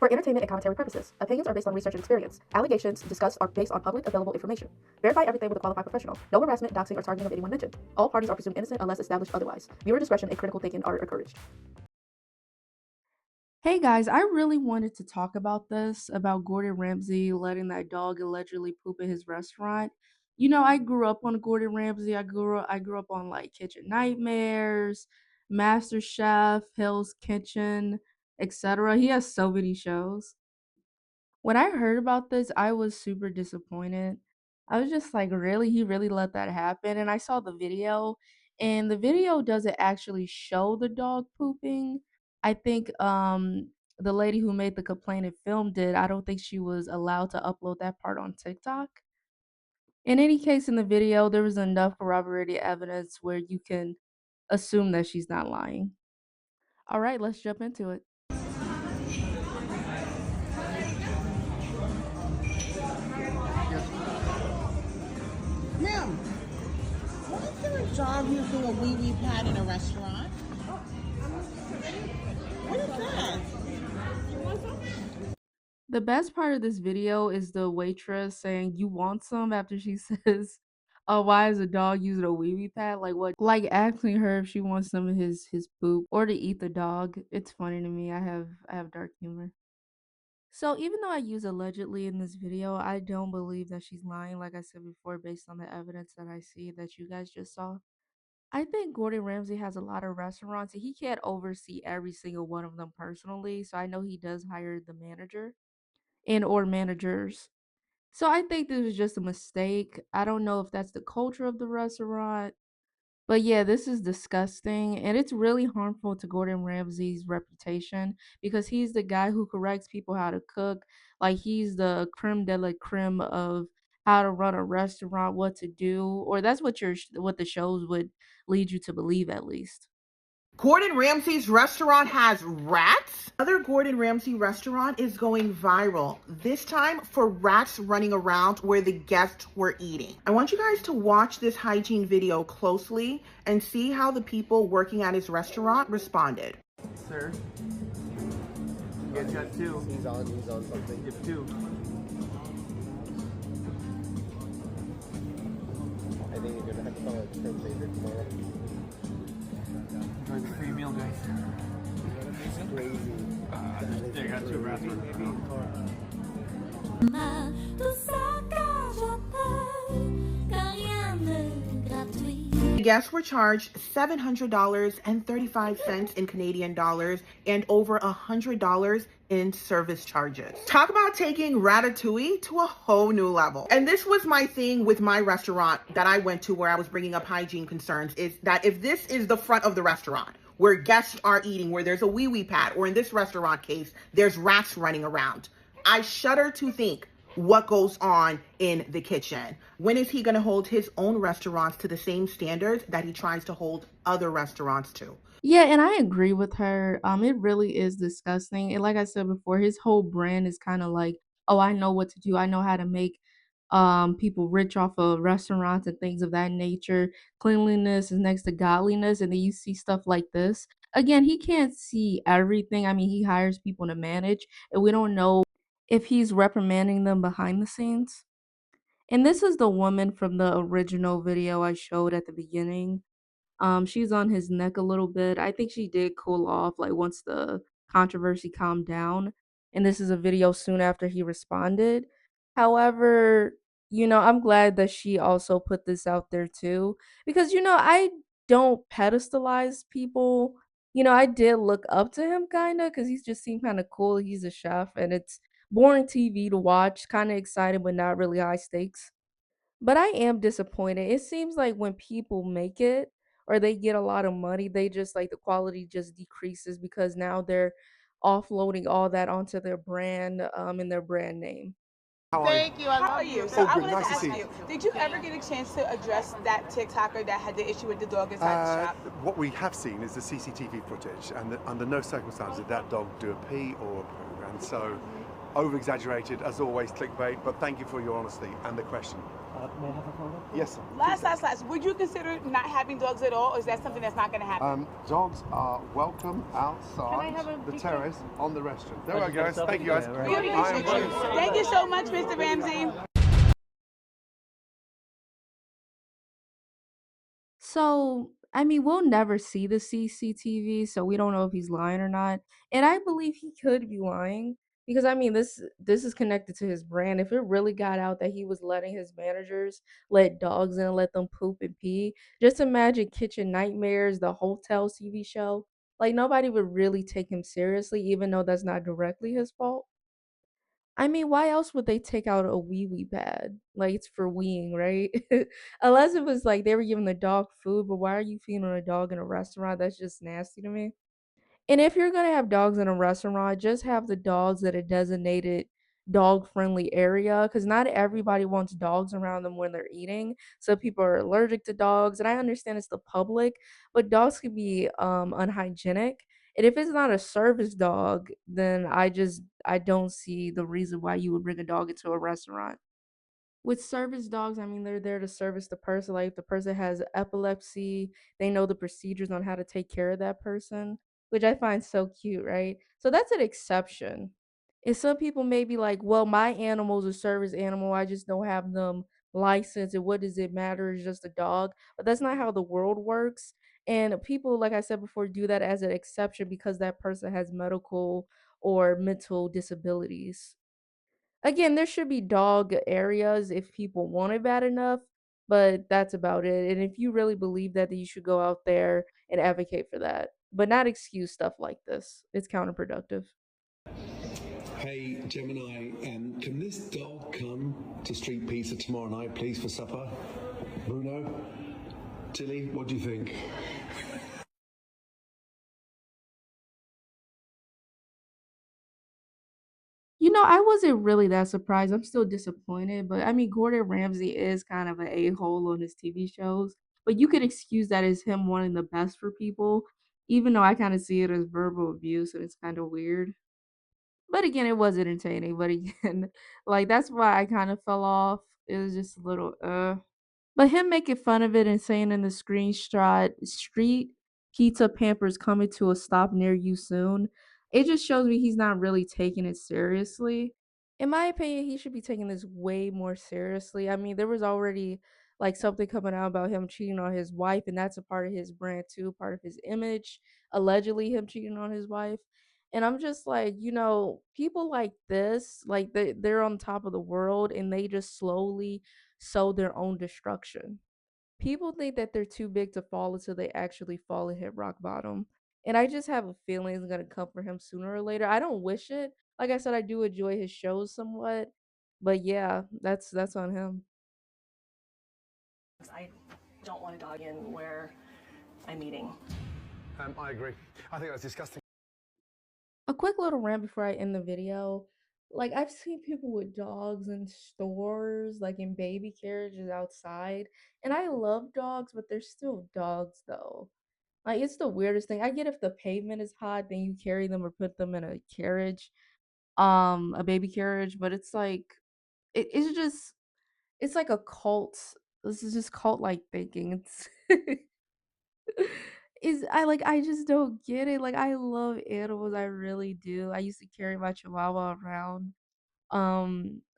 For entertainment and commentary purposes, opinions are based on research and experience. Allegations discussed are based on public available information. Verify everything with a qualified professional. No harassment, doxing, or targeting of anyone mentioned. All parties are presumed innocent unless established otherwise. Viewer discretion and critical thinking are encouraged. Hey guys, I really wanted to talk about this, about Gordon Ramsay letting that dog allegedly poop in his restaurant. I grew up on Gordon Ramsay. I grew up on like Kitchen Nightmares, Master Chef, Hell's Kitchen, etc. He has so many shows. When I heard about this, I was super disappointed. I was just like, really? He really let that happen? And I saw the video, and the video doesn't actually show the dog pooping. I think the lady who made the complaint and filmed it, I don't think she was allowed to upload that part on TikTok. In any case, in the video, there was enough corroborated evidence where you can assume that she's not lying. All right, let's jump into it. Ma'am, why is there a dog using a wee-wee pad in a restaurant? What is that? The best part of this video is the waitress saying, "You want some?" after she says, "Oh, why is a dog using a wee wee pad?" Like what? Like asking her if she wants some of his poop or to eat the dog. It's funny to me. I have dark humor. So even though I use allegedly in this video, I don't believe that she's lying. Like I said before, based on the evidence that I see that you guys just saw. I think Gordon Ramsay has a lot of restaurants and he can't oversee every single one of them personally. So I know he does hire the manager and or managers. So I think this was just a mistake. I don't know if that's the culture of the restaurant, but yeah, this is disgusting and it's really harmful to Gordon Ramsay's reputation because he's the guy who corrects people how to cook. Like he's the creme de la creme of how to run a restaurant, what to do, or that's what the shows would lead you to believe at least. Gordon Ramsay's restaurant has rats? Another Gordon Ramsay restaurant is going viral, this time for rats running around where the guests were eating. I want you guys to watch this hygiene video closely and see how the people working at his restaurant responded. Sir, you guys got two. He's on something. You have two. I think you're gonna have to call a translator tomorrow. Enjoy the free meal, guys. Crazy. There, you got two rats. The guests were charged $700.35 in Canadian dollars and over $100 in service charges. Talk about taking Ratatouille to a whole new level. And this was my thing with my restaurant that I went to where I was bringing up hygiene concerns, is that if this is the front of the restaurant where guests are eating, where there's a wee-wee pad, or in this restaurant case, there's rats running around, I shudder to think what goes on in the kitchen. When is he going to hold his own restaurants to the same standards that he tries to hold other restaurants to? Yeah, and I agree with her. It really is disgusting. And like I said before, his whole brand is kind of like, oh, I know what to do. I know how to make people rich off of restaurants and things of that nature. Cleanliness is next to godliness, and then you see stuff like this. Again, he can't see everything. I mean, he hires people to manage, and we don't know if he's reprimanding them behind the scenes. And this is the woman from the original video I showed at the beginning. She's on his neck a little bit. I think she did cool off, like, once the controversy calmed down, and this is a video soon after he responded. However, I'm glad that she also put this out there too, because, I don't pedestalize people. I did look up to him kinda, because he's just seemed kinda cool. He's a chef, and it's boring TV to watch, kinda exciting, but not really high stakes. But I am disappointed. It seems like when people make it or they get a lot of money, they just like the quality just decreases because now they're offloading all that onto their brand, and their brand name. Thank you. I How love are you? you. So I good. wanted Nice to to ask see you. you, did you ever get a chance to address that TikToker that had the issue with the dog inside the shop? What we have seen is the CCTV footage, and under no circumstances did that dog do a pee or a poo. And so, over-exaggerated, as always, clickbait, but thank you for your honesty and the question. May I have a photo? Yes, sir. Last. Would you consider not having dogs at all, or is that something that's not going to happen? Dogs are welcome outside the terrace on the restaurant. There we go, guys. Thank you, guys. Yeah, right. We appreciate you. Thank you so much, Mr. Ramsey. So, I mean, we'll never see the CCTV, so we don't know if he's lying or not. And I believe he could be lying because I mean, this is connected to his brand. If it really got out that he was letting his managers let dogs in, let them poop and pee, just imagine Kitchen Nightmares, the hotel TV show. Like nobody would really take him seriously, even though that's not directly his fault. I mean, why else would they take out a wee pad? Like, it's for weeing, right? Unless it was like they were giving the dog food, but why are you feeding a dog in a restaurant? That's just nasty to me. And if you're gonna have dogs in a restaurant, just have the dogs at a designated dog-friendly area, because not everybody wants dogs around them when they're eating. Some people are allergic to dogs, and I understand it's the public, but dogs can be unhygienic. And if it's not a service dog, then I don't see the reason why you would bring a dog into a restaurant. With service dogs, I mean, they're there to service the person. Like, if the person has epilepsy, they know the procedures on how to take care of that person, which I find so cute, right? So that's an exception. And some people may be like, well, my animal's a service animal. I just don't have them licensed. And what does it matter? It's just a dog. But that's not how the world works. And people, like I said before, do that as an exception because that person has medical or mental disabilities. Again, there should be dog areas if people want it bad enough, but that's about it. And if you really believe that, then you should go out there and advocate for that, but not excuse stuff like this. It's counterproductive. Hey, Gemini, can this dog come to Street Pizza tomorrow night, please, for supper? Bruno? Tilly, what do you think? I wasn't really that surprised. I'm still disappointed, but I mean, Gordon Ramsay is kind of an a-hole on his TV shows, but you could excuse that as him wanting the best for people, even though I kind of see it as verbal abuse and it's kind of weird. But again, it was entertaining, but again, like, that's why I kind of fell off. It was just a little, But him making fun of it and saying in the screenshot, "Street pizza Pampers coming to a stop near you soon," it just shows me he's not really taking it seriously. In my opinion, he should be taking this way more seriously. I mean, there was already like something coming out about him cheating on his wife, and that's a part of his brand too, part of his image. Allegedly, him cheating on his wife. And I'm just like, people like this, like they're on top of the world and they just slowly sow their own destruction. People think that they're too big to fall until they actually fall and hit rock bottom. And I just have a feeling it's gonna come for him sooner or later. I don't wish it. Like I said, I do enjoy his shows somewhat. But yeah, that's on him. I don't want a dog in where I'm eating. I agree. I think that's disgusting. A quick little rant before I end the video. Like, I've seen people with dogs in stores, like in baby carriages outside. And I love dogs, but they're still dogs though. Like, it's the weirdest thing. I get if the pavement is hot, then you carry them or put them in a carriage, a baby carriage, but it's like it's like a cult. This is just cult like thinking. It's is I just don't get it. Like, I love animals, I really do. I used to carry my chihuahua around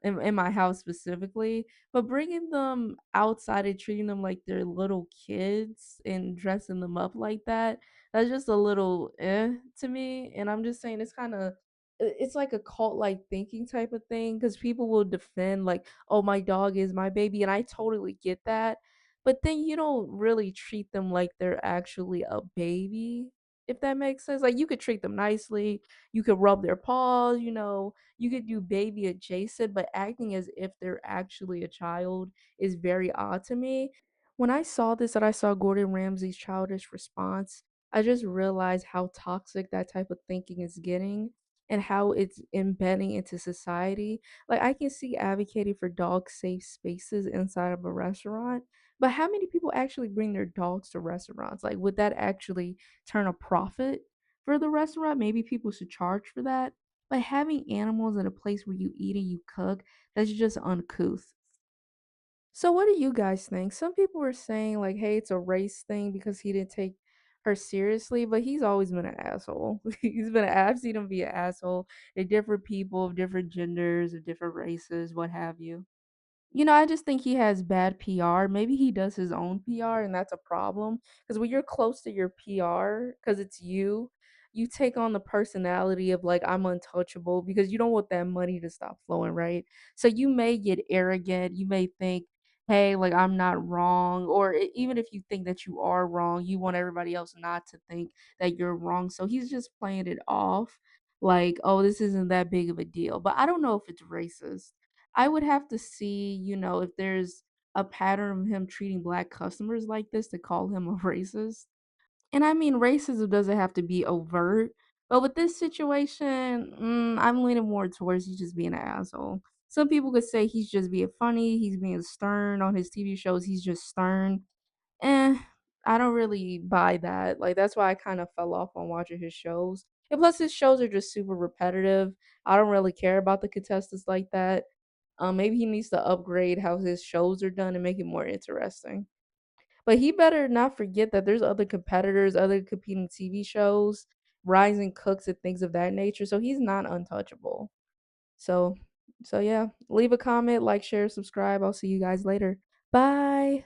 in my house specifically, but bringing them outside and treating them like they're little kids and dressing them up like that, that's just a little to me. And I'm just saying it's kind of it's like a cult like thinking type of thing because people will defend like, oh, my dog is my baby, and I totally get that, but then you don't really treat them like they're actually a baby, if that makes sense. Like, you could treat them nicely, you could rub their paws, you could do baby adjacent, but acting as if they're actually a child is very odd to me. When I saw this and I saw Gordon Ramsay's childish response, I just realized how toxic that type of thinking is getting and how it's embedding into society. Like, I can see advocating for dog safe spaces inside of a restaurant, but how many people actually bring their dogs to restaurants? Like, would that actually turn a profit for the restaurant? Maybe people should charge for that. But having animals in a place where you eat and you cook, that's just uncouth. So what do you guys think? Some people were saying like, hey, it's a race thing because he didn't take her seriously, but he's always been an asshole. I've seen him be an asshole to different people of different genders, of different races, what have you. I just think he has bad PR. Maybe he does his own PR, and that's a problem. Because when you're close to your PR, because it's you, you take on the personality of like, I'm untouchable because you don't want that money to stop flowing, right? So you may get arrogant. You may think, hey, like, I'm not wrong. Or even if you think that you are wrong, you want everybody else not to think that you're wrong. So he's just playing it off like, oh, this isn't that big of a deal. But I don't know if it's racist. I would have to see, if there's a pattern of him treating black customers like this to call him a racist. And I mean, racism doesn't have to be overt, but with this situation, I'm leaning more towards he's just being an asshole. Some people could say he's just being funny, he's being stern on his TV shows, he's just stern. Eh, I don't really buy that. Like, that's why I kind of fell off on watching his shows. And plus, his shows are just super repetitive. I don't really care about the contestants like that. Maybe he needs to upgrade how his shows are done and make it more interesting. But he better not forget that there's other competitors, other competing TV shows, rising cooks and things of that nature. So he's not untouchable. So so yeah, leave a comment, like, share, subscribe. I'll see you guys later. Bye.